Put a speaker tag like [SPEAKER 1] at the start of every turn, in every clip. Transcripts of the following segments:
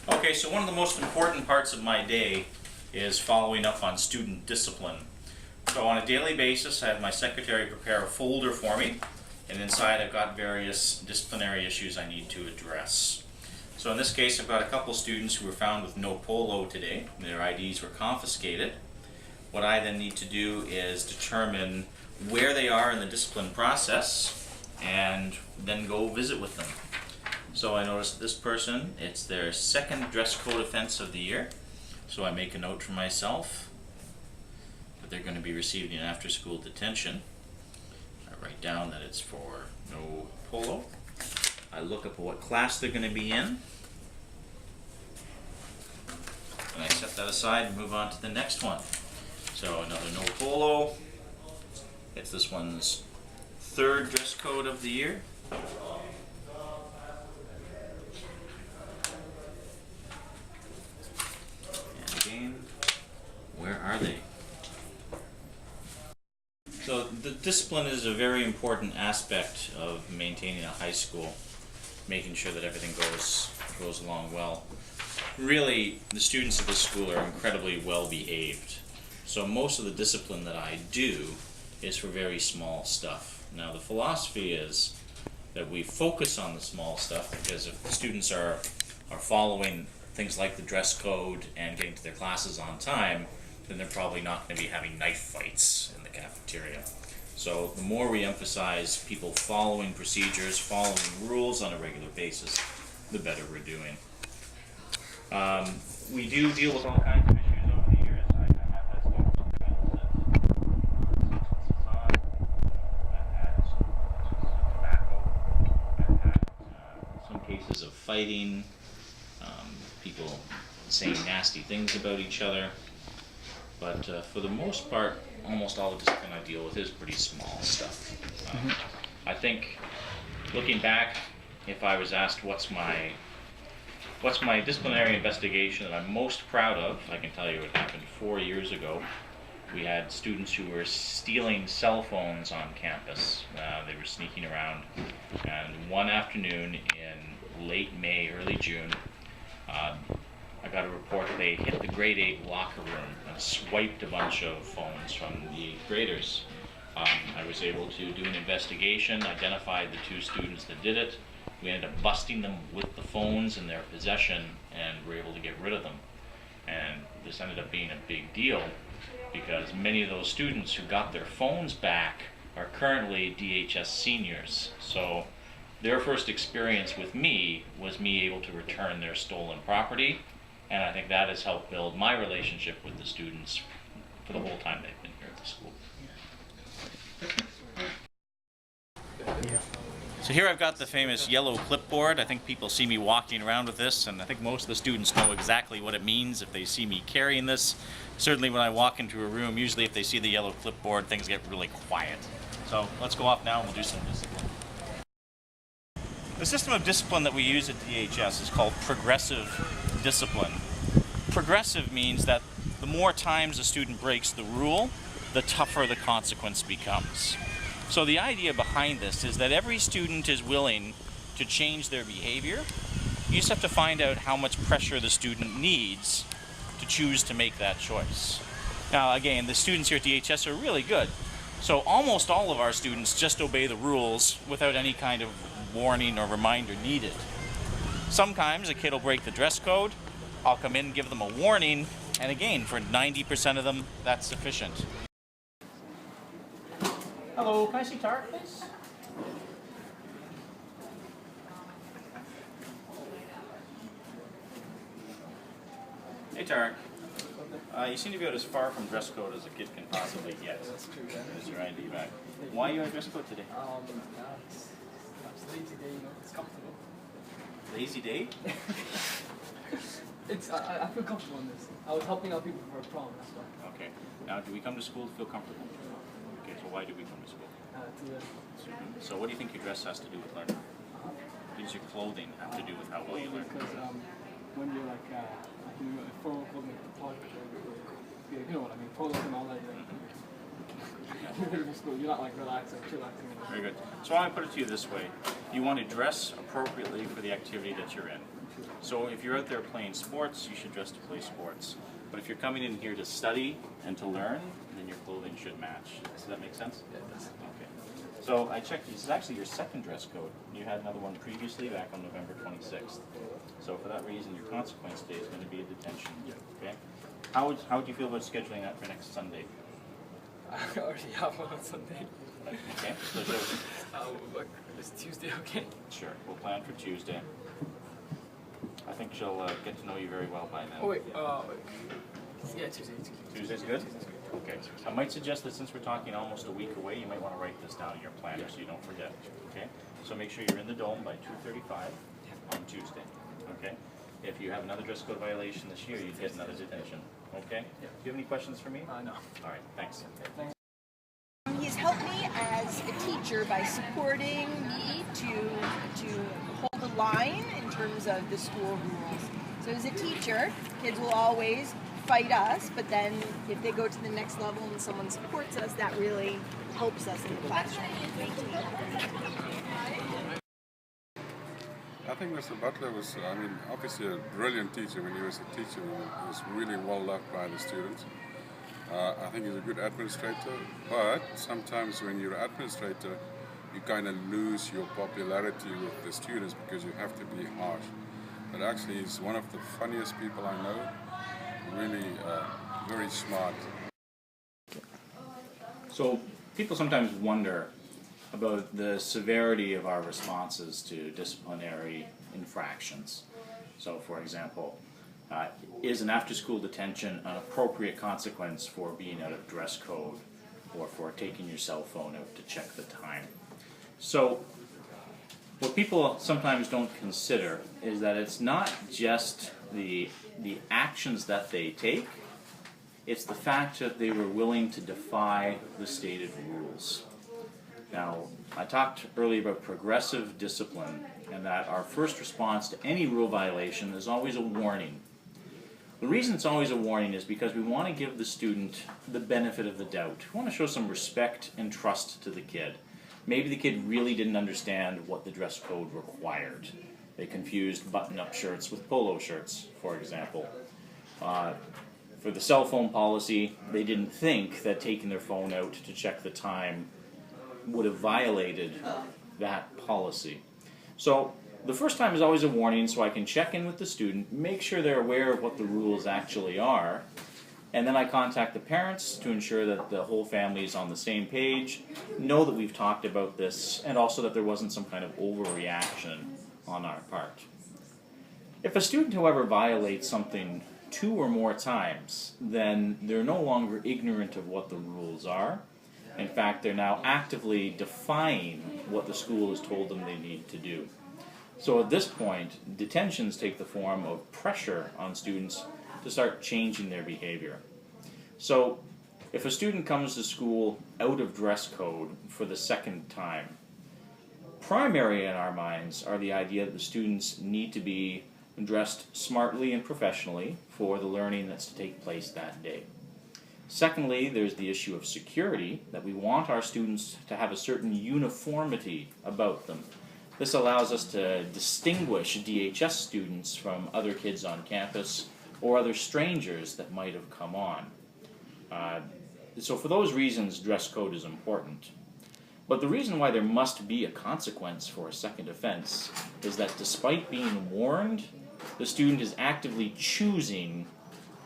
[SPEAKER 1] Okay, so one of the most important parts of my day is following up on student discipline. So on a daily basis, I have my secretary prepare a folder for me, and inside I've got various disciplinary issues I need to address. So in this case, I've got a couple students who were found with no polo today. Their IDs were confiscated. What I then need to do is determine where they are in the discipline process and then go visit with them. So I noticed this person, it's their second dress code offense of the year. So I make a note for myself that they're going to be receiving an after-school detention. I write down that it's for no polo. I look up what class they're going to be in. And I set that aside and move on to the next one. So another no polo. It's this one's third dress code of the year. Where are they? So the discipline is a very important aspect of maintaining a high school, making sure that everything goes along well. Really, the students of this school are incredibly well behaved. So most of the discipline that I do is for very small stuff. Now the philosophy is that we focus on the small stuff, because if the students are following things like the dress code and getting to their classes on time, then they're probably not going to be having knife fights in the cafeteria. So the more we emphasize people following procedures, following rules on a regular basis, the better we're doing. We do deal with all kinds of issues over the years. I have had students I've had tobacco, I've had some cases of fighting, people saying nasty things about each other. But for the most part, almost all the discipline I deal with is pretty small stuff. I think, looking back, if I was asked what's my disciplinary investigation that I'm most proud of, I can tell you it happened 4 years ago. We had students who were stealing cell phones on campus. They were sneaking around, and one afternoon in late May, early June, I got a report that they hit the grade 8 locker room and swiped a bunch of phones from the 8th graders. I was able to do an investigation, identified the 2 students that did it. We ended up busting them with the phones in their possession and were able to get rid of them. And this ended up being a big deal because many of those students who got their phones back are currently DHS seniors. So their first experience with me was me able to return their stolen property. And I think that has helped build my relationship with the students for the whole time they've been here at the school. So here I've got the famous yellow clipboard. I think people see me walking around with this, and I think most of the students know exactly what it means if they see me carrying this. Certainly when I walk into a room, usually if they see the yellow clipboard, things get really quiet. So let's go off now and we'll do some discipline. The system of discipline that we use at DHS is called progressive discipline. Progressive means that the more times a student breaks the rule, the tougher the consequence becomes. So the idea behind this is that every student is willing to change their behavior. You just have to find out how much pressure the student needs to choose to make that choice. Now again, the students here at DHS are really good. So almost all of our students just obey the rules without any kind of warning or reminder needed. Sometimes a kid will break the dress code. I'll come in and give them a warning, and again, for 90% of them, that's sufficient. Hello, can I see Tarek, please? Hey Tarek. You seem to be about as far from dress code as a kid can possibly get.
[SPEAKER 2] That's true, yeah.
[SPEAKER 1] As your ID back. Why are you on dress code today?
[SPEAKER 2] It's a lazy day, you know, it's comfortable.
[SPEAKER 1] Lazy day?
[SPEAKER 2] I feel comfortable in this. I was helping out people for a prom, that's why.
[SPEAKER 1] Okay. Now, do we come to school to feel comfortable? Okay, so why do we come to school?
[SPEAKER 2] To learn.
[SPEAKER 1] So what do you think your dress has to do with learning? What does your clothing have to do with how well you learn?
[SPEAKER 2] Because when you're like you know, formal clothing, you know what I mean, polo and all that, you're not like relaxing, chillaxing.
[SPEAKER 1] Very good. So I put it to you this way. You want to dress appropriately for the activity that you're in. So if you're out there playing sports, you should dress to play sports. But if you're coming in here to study and to learn, then your clothing should match. Does that make sense?
[SPEAKER 2] Yeah, it does.
[SPEAKER 1] Okay. So I checked, this is actually your second dress code. You had another one previously back on November 26th. So for that reason, your consequence day is going to be a detention.
[SPEAKER 2] Yeah.
[SPEAKER 1] Okay. How would you feel about scheduling that for next Sunday?
[SPEAKER 2] I already have one on Sunday.
[SPEAKER 1] Okay.
[SPEAKER 2] Look, it's Tuesday, okay?
[SPEAKER 1] Sure. We'll plan for Tuesday. I think she'll get to know you very well by then.
[SPEAKER 2] Oh wait, yeah, Tuesday.
[SPEAKER 1] Tuesday's good? Okay. I might suggest that since we're talking almost a week away, you might want to write this down in your planner so you don't forget. Okay? So make sure you're in the dome by 2:35 on Tuesday. Okay? If you have another dress code violation this year, you'd get another detention. Okay? Do you have any questions for me?
[SPEAKER 2] No.
[SPEAKER 1] All right. Thanks.
[SPEAKER 2] Thanks.
[SPEAKER 3] He's helped me as a teacher by supporting me to hold the line in terms of the school rules. So as a teacher, kids will always fight us, but then if they go to the next level and someone supports us, that really helps us in the classroom. Thank you.
[SPEAKER 4] I think Mr. Butler was, obviously a brilliant teacher. When he was a teacher, he was really well loved by the students. I think he's a good administrator, but sometimes when you're an administrator, you kind of lose your popularity with the students because you have to be harsh. But actually, he's one of the funniest people I know, really very smart.
[SPEAKER 1] So people sometimes wonder about the severity of our responses to disciplinary infractions. So for example, is an after-school detention an appropriate consequence for being out of dress code or for taking your cell phone out to check the time? So what people sometimes don't consider is that it's not just the actions that they take, it's the fact that they were willing to defy the stated rules. Now, I talked earlier about progressive discipline and that our first response to any rule violation is always a warning. The reason it's always a warning is because we want to give the student the benefit of the doubt. We want to show some respect and trust to the kid. Maybe the kid really didn't understand what the dress code required. They confused button-up shirts with polo shirts, for example. For the cell phone policy, they didn't think that taking their phone out to check the time would have violated that policy. So the first time is always a warning, so I can check in with the student, make sure they're aware of what the rules actually are, and then I contact the parents to ensure that the whole family is on the same page, know that we've talked about this, and also that there wasn't some kind of overreaction on our part. If a student, however, violates something 2 or more times, then they're no longer ignorant of what the rules are. In fact, they're now actively defying what the school has told them they need to do. So at this point, detentions take the form of pressure on students to start changing their behavior. So if a student comes to school out of dress code for the second time, primary in our minds are the idea that the students need to be dressed smartly and professionally for the learning that's to take place that day. Secondly, there's the issue of security, that we want our students to have a certain uniformity about them. This allows us to distinguish DHS students from other kids on campus or other strangers that might have come on. So for those reasons, dress code is important. But the reason why there must be a consequence for a second offense is that despite being warned, the student is actively choosing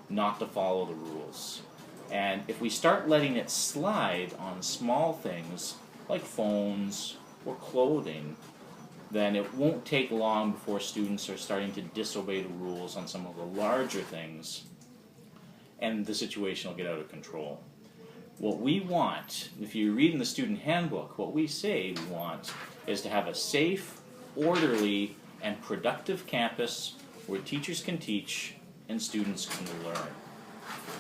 [SPEAKER 1] not to follow the rules. And if we start letting it slide on small things like phones or clothing, then it won't take long before students are starting to disobey the rules on some of the larger things, and the situation will get out of control. What we want, if you read in the student handbook, what we say we want is to have a safe, orderly, and productive campus where teachers can teach and students can learn.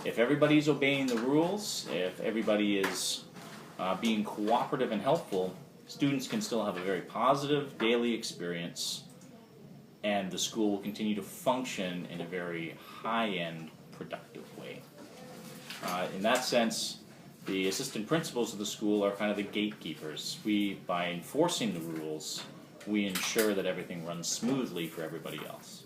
[SPEAKER 1] If everybody's obeying the rules, if everybody is being cooperative and helpful, students can still have a very positive daily experience, and the school will continue to function in a very high-end, productive way. In that sense, the assistant principals of the school are kind of the gatekeepers. By enforcing the rules, we ensure that everything runs smoothly for everybody else.